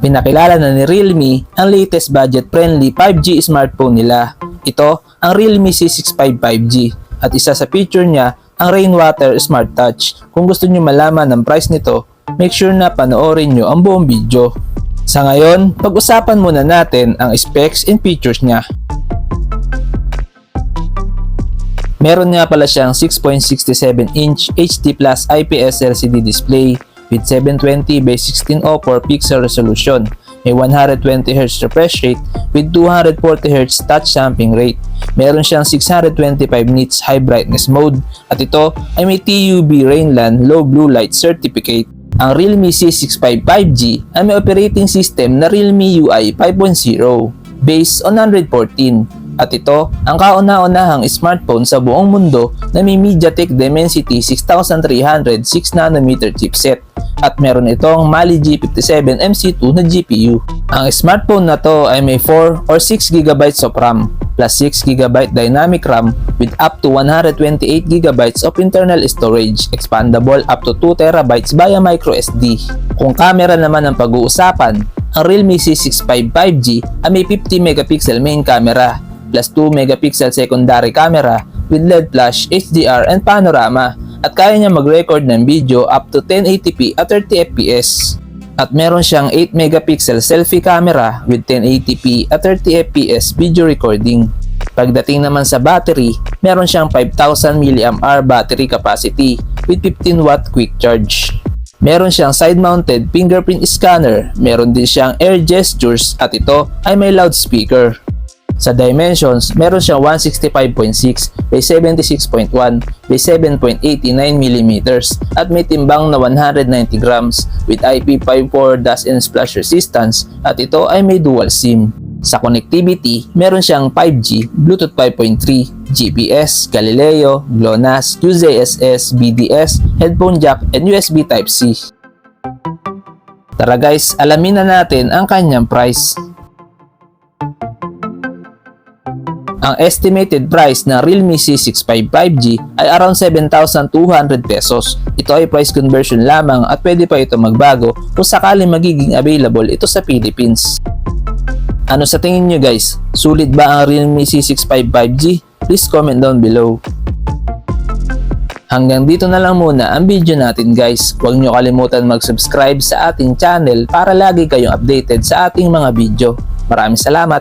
Pinakilala na ni Realme ang latest budget-friendly 5G smartphone nila. Ito ang Realme C65 5G at isa sa feature niya ang Rainwater Smart Touch. Kung gusto niyo malaman ang price nito, make sure na panoorin niyo ang buong video. Sa ngayon, pag-usapan muna natin ang specs and features niya. Meron nga pala siyang 6.67-inch HD Plus IPS LCD display with 720x1604 pixel resolution. May 120Hz refresh rate with 240Hz touch sampling rate. Meron siyang 625 nits high brightness mode at ito ay may TUV Rainland Low Blue Light Certificate. Ang Realme C65 5G ay may operating system na Realme UI 5.0 based on Android 14. At ito ang kauna-unahang smartphone sa buong mundo na may MediaTek Dimensity 6300 6nm chipset at meron itong Mali G57 MC2 na GPU. Ang smartphone na to ay may 4 or 6GB of RAM plus 6GB dynamic RAM with up to 128GB of internal storage, expandable up to 2TB via microSD. Kung camera naman ang pag-uusapan, ang Realme C65 5G ay may 50MP main camera plus 2MP secondary camera with LED flash, HDR, and panorama at kaya niya mag-record ng video up to 1080p at 30fps. At meron siyang 8MP selfie camera with 1080p at 30fps video recording. Pagdating naman sa battery, meron siyang 5000 mAh battery capacity with 15W quick charge. Meron siyang side-mounted fingerprint scanner, meron din siyang air gestures at ito ay may loudspeaker. Sa dimensions, meron siyang 165.6 by 76.1 by 7.89mm at may timbang na 190 grams with IP54 dust and splash resistance at ito ay may dual SIM. Sa connectivity, meron siyang 5G, Bluetooth 5.3, GPS, Galileo, GLONASS, QZSS, BDS, headphone jack, and USB Type-C. Tara guys, alamin na natin ang kanyang price. Ang estimated price ng Realme C65 5G ay around 7,200 pesos. Ito ay price conversion lamang at pwede pa ito magbago kung sakaling magiging available ito sa Philippines. Ano sa tingin nyo guys? Sulit ba ang Realme C65 5G? Please comment down below. Hanggang dito na lang muna ang video natin guys. Huwag nyo kalimutan mag-subscribe sa ating channel para lagi kayong updated sa ating mga video. Maraming salamat!